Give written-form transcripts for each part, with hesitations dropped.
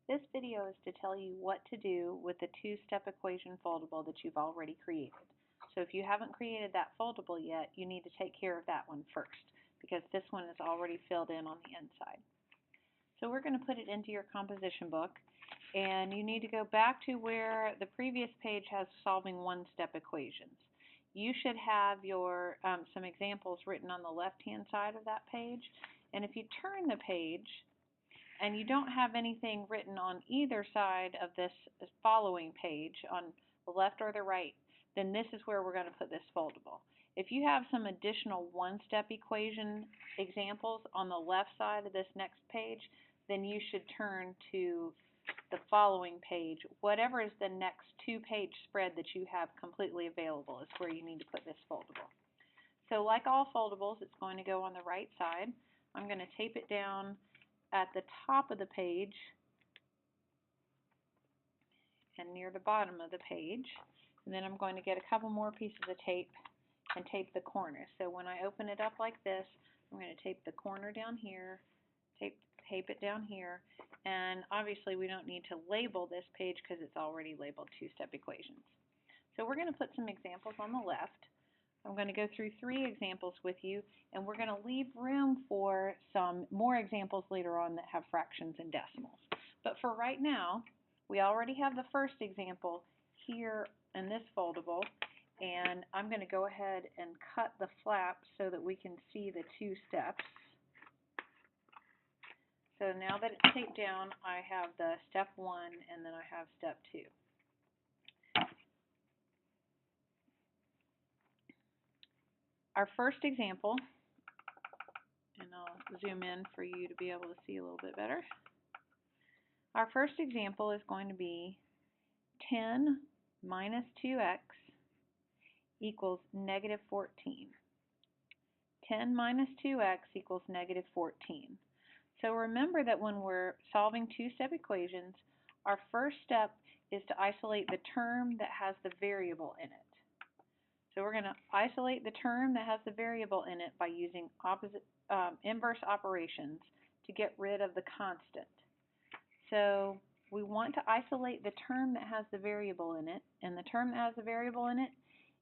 This video is to tell you what to do with the two-step equation foldable that you've already created. So if you haven't created that foldable yet, you need to take care of that one first because this one is already filled in on the inside. So we're going to put it into your composition book, and you need to go back to where the previous page has solving one-step equations. You should have your some examples written on the left-hand side of that page, and if you turn the page, and you don't have anything written on either side of this following page, on the left or the right, then this is where we're going to put this foldable. If you have some additional one-step equation examples on the left side of this next page, then you should turn to the following page. Whatever is the next two-page spread that you have completely available is where you need to put this foldable. So like all foldables, it's going to go on the right side. I'm going to tape it down at the top of the page and near the bottom of the page, and then I'm going to get a couple more pieces of tape and tape the corners. So when I open it up like this, I'm going to tape the corner down here, tape it down here, and obviously we don't need to label this page because it's already labeled two-step equations. So we're going to put some examples on the left. I'm going to go through 3 examples with you, and we're going to leave room for some more examples later on that have fractions and decimals. But for right now, we already have the first example here in this foldable, and I'm going to go ahead and cut the flap so that we can see the 2 steps. So now that it's taped down, I have the step 1 and then I have step 2. Our first example, and I'll zoom in for you to be able to see a little bit better. Our first example is going to be 10 minus 2x equals negative 14. 10 minus 2x equals negative 14. So remember that when we're solving two-step equations, our first step is to isolate the term that has the variable in it. So we're going to isolate the term that has the variable in it by using inverse operations to get rid of the constant. So we want to isolate the term that has the variable in it, and the term that has the variable in it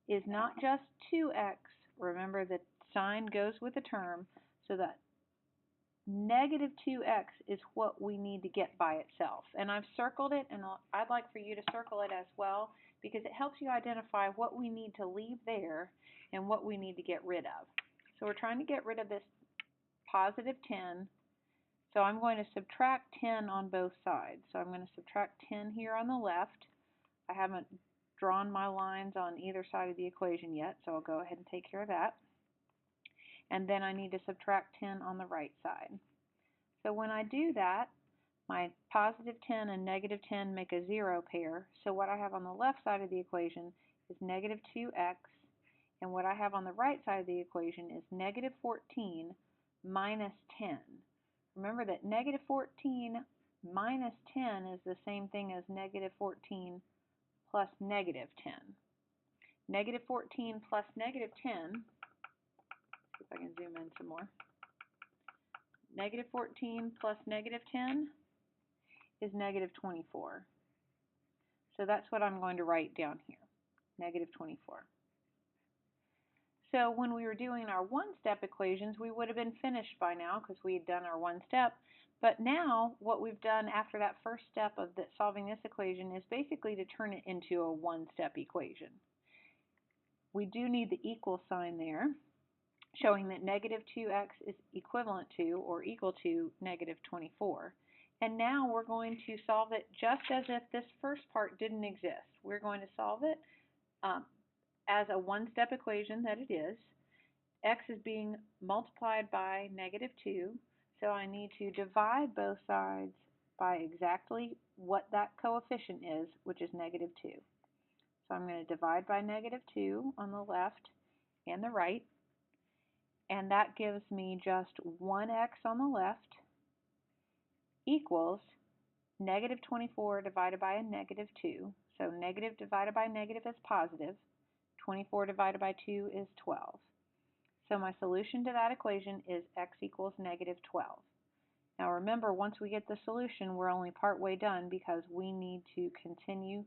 is not just 2x. Remember, the sign goes with the term, so that negative 2x is what we need to get by itself. And I've circled it, and I'd like for you to circle it as well, because it helps you identify what we need to leave there and what we need to get rid of. So we're trying to get rid of this positive 10. So I'm going to subtract 10 on both sides. So I'm going to subtract 10 here on the left. I haven't drawn my lines on either side of the equation yet, so I'll go ahead and take care of that. And then I need to subtract 10 on the right side. So when I do that, my positive 10 and negative 10 make a 0 pair. So what I have on the left side of the equation is negative 2x, and what I have on the right side of the equation is negative 14 minus 10. Remember that negative 14 minus 10 is the same thing as negative 14 plus negative 10. Negative 14 plus negative 10, see if I can zoom in some more. Negative 14 plus negative 10 is negative 24. So that's what I'm going to write down here, negative 24. So when we were doing our one-step equations, we would have been finished by now because we had done our one step. But now what we've done after that first step of solving this equation is basically to turn it into a one-step equation. We do need the equal sign there, showing that negative 2x is equivalent to or equal to negative 24. And now we're going to solve it just as if this first part didn't exist. We're going to solve it as a one-step equation that it is. X is being multiplied by negative 2, so I need to divide both sides by exactly what that coefficient is, which is negative 2. So I'm going to divide by negative 2 on the left and the right, and that gives me just 1x on the left equals negative 24 divided by a negative 2. So negative divided by negative is positive. 24 divided by 2 is 12. So my solution to that equation is x equals negative 12. Now remember, once we get the solution, we're only part way done because we need to continue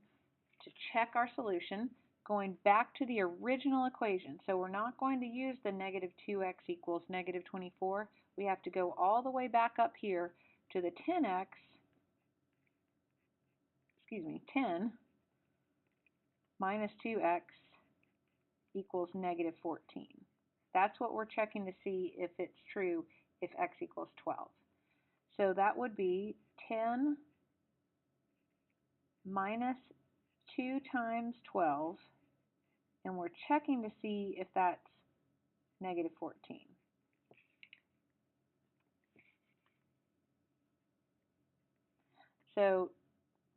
to check our solution going back to the original equation. So we're not going to use the negative 2x equals negative 24. We have to go all the way back up here to the 10 minus 2x equals negative 14. That's what we're checking to see if it's true if x equals 12. So that would be 10 minus 2 times 12, and we're checking to see if that's negative 14. So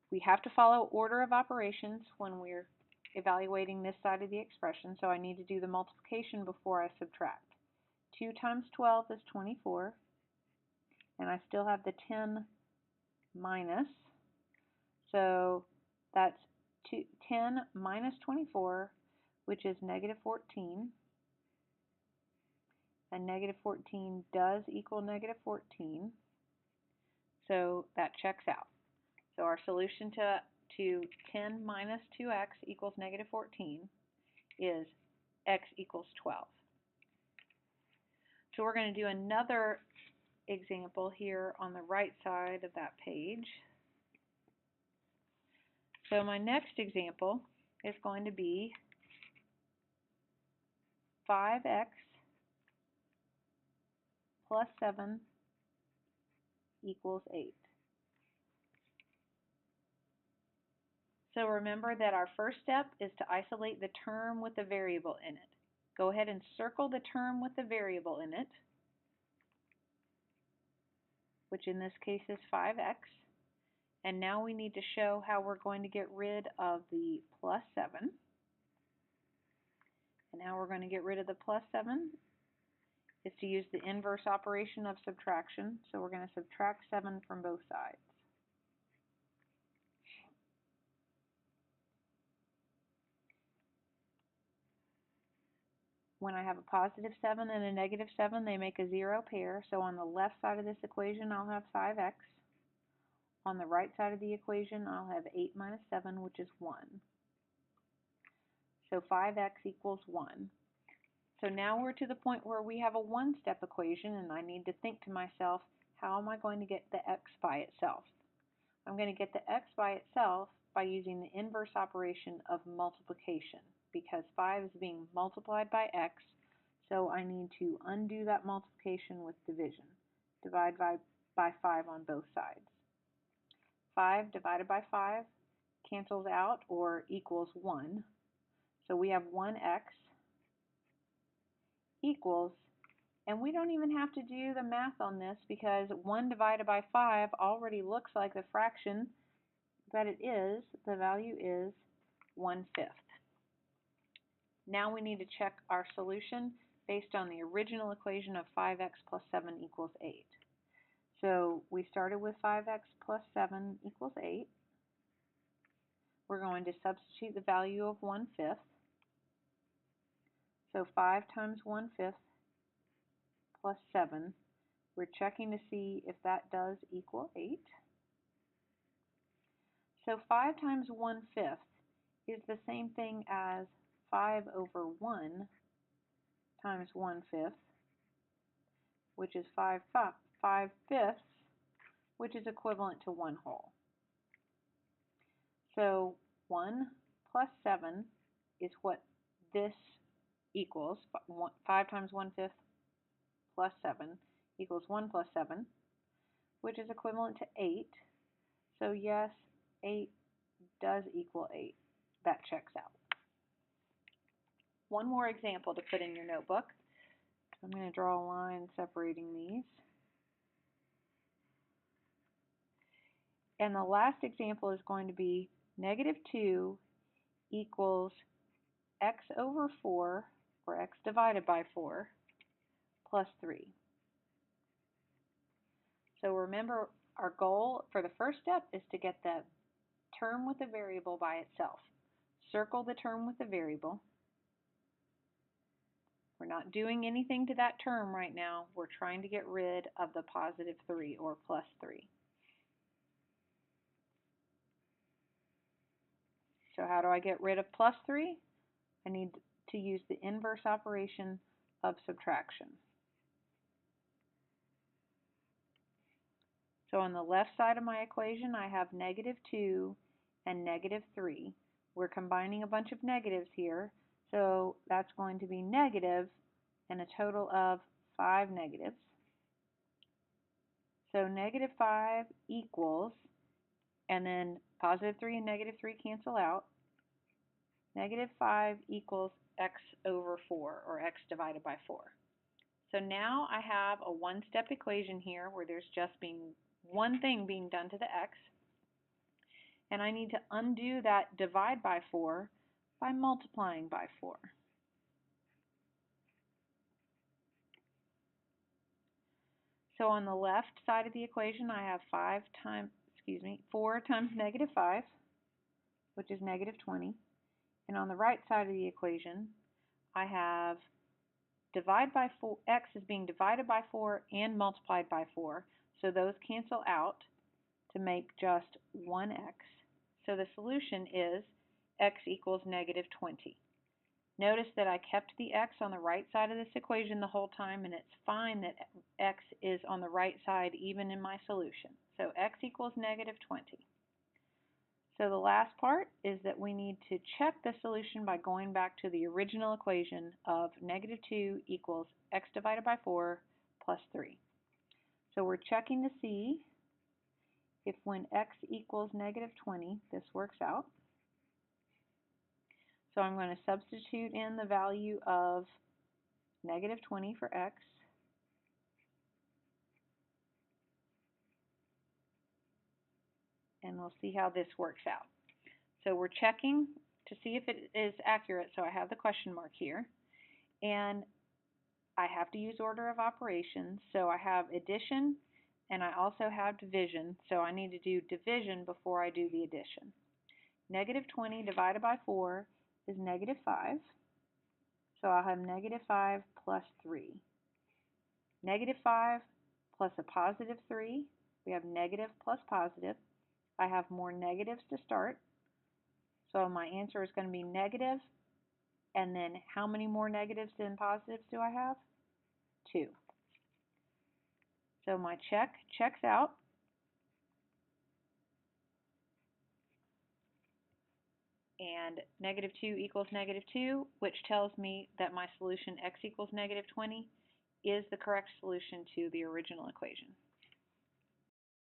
we have to follow order of operations when we're evaluating this side of the expression, so I need to do the multiplication before I subtract. 2 times 12 is 24, and I still have the 10 minus, so that's 10 minus 24, which is negative 14, and negative 14 does equal negative 14, so that checks out. So our solution to 10 minus 2x equals negative 14 is x equals 12. So we're going to do another example here on the right side of that page. So my next example is going to be 5x plus 7 equals 8. So remember that our first step is to isolate the term with the variable in it. Go ahead and circle the term with the variable in it, which in this case is 5x. And now we need to show how we're going to get rid of the plus 7. And how we're going to get rid of the plus 7 is to use the inverse operation of subtraction. So we're going to subtract 7 from both sides. When I have a positive 7 and a negative 7, they make a zero pair. So on the left side of this equation, I'll have 5x. On the right side of the equation, I'll have 8 minus 7, which is 1. So 5x equals 1. So now we're to the point where we have a one-step equation, and I need to think to myself, how am I going to get the x by itself? I'm going to get the x by itself by using the inverse operation of multiplication, because 5 is being multiplied by x, so I need to undo that multiplication with division. Divide by 5 on both sides. 5 divided by 5 cancels out or equals 1. So we have 1x equals, and we don't even have to do the math on this because 1 divided by 5 already looks like the fraction that it is. The value is 1/5. Now we need to check our solution based on the original equation of 5x plus 7 equals 8. So we started with 5x plus 7 equals 8. We're going to substitute the value of 1/5. So 5 times 1/5 plus 7. We're checking to see if that does equal 8. So 5 times 1/5 is the same thing as 5 over 1 times 1/5, which is 5/5, which is equivalent to 1 whole. So 1 plus 7 is what this equals. 5 times 1/5 plus 7 equals 1 plus 7, which is equivalent to 8. So yes, 8 does equal 8. That checks out. One more example to put in your notebook. I'm going to draw a line separating these. And the last example is going to be negative 2 equals x over 4, or x divided by 4, plus 3. So remember, our goal for the first step is to get the term with the variable by itself. Circle the term with the variable. We're not doing anything to that term right now. We're trying to get rid of the positive 3 or plus 3. So how do I get rid of plus 3? I need to use the inverse operation of subtraction. So on the left side of my equation, I have negative 2 and negative 3. We're combining a bunch of negatives here, so that's going to be negative and a total of 5 negatives. So negative 5 equals, and then positive 3 and negative 3 cancel out. Negative 5 equals x over 4, or x divided by 4. So now I have a one-step equation here where there's just one thing being done to the x. And I need to undo that divide by 4 by multiplying by 4. So on the left side of the equation, I have 4 times negative 5, which is negative 20. And on the right side of the equation, I have divide by 4, x is being divided by 4 and multiplied by 4. So those cancel out to make just 1x. So the solution is x equals negative 20. Notice that I kept the x on the right side of this equation the whole time, and it's fine that x is on the right side even in my solution. So x equals negative 20. So the last part is that we need to check the solution by going back to the original equation of negative 2 equals x divided by 4 plus 3. So we're checking to see if when x equals negative 20, this works out. So I'm going to substitute in the value of negative 20 for x. And we'll see how this works out. So we're checking to see if it is accurate, so I have the question mark here. And I have to use order of operations, so I have addition and I also have division, so I need to do division before I do the addition. Negative 20 divided by 4 is negative 5, so I'll have negative 5 plus 3. Negative 5 plus a positive 3, we have negative plus positive. I have more negatives to start, so my answer is going to be negative, and then how many more negatives than positives do I have? 2. So my check checks out. And negative 2 equals negative 2, which tells me that my solution x equals negative 20 is the correct solution to the original equation.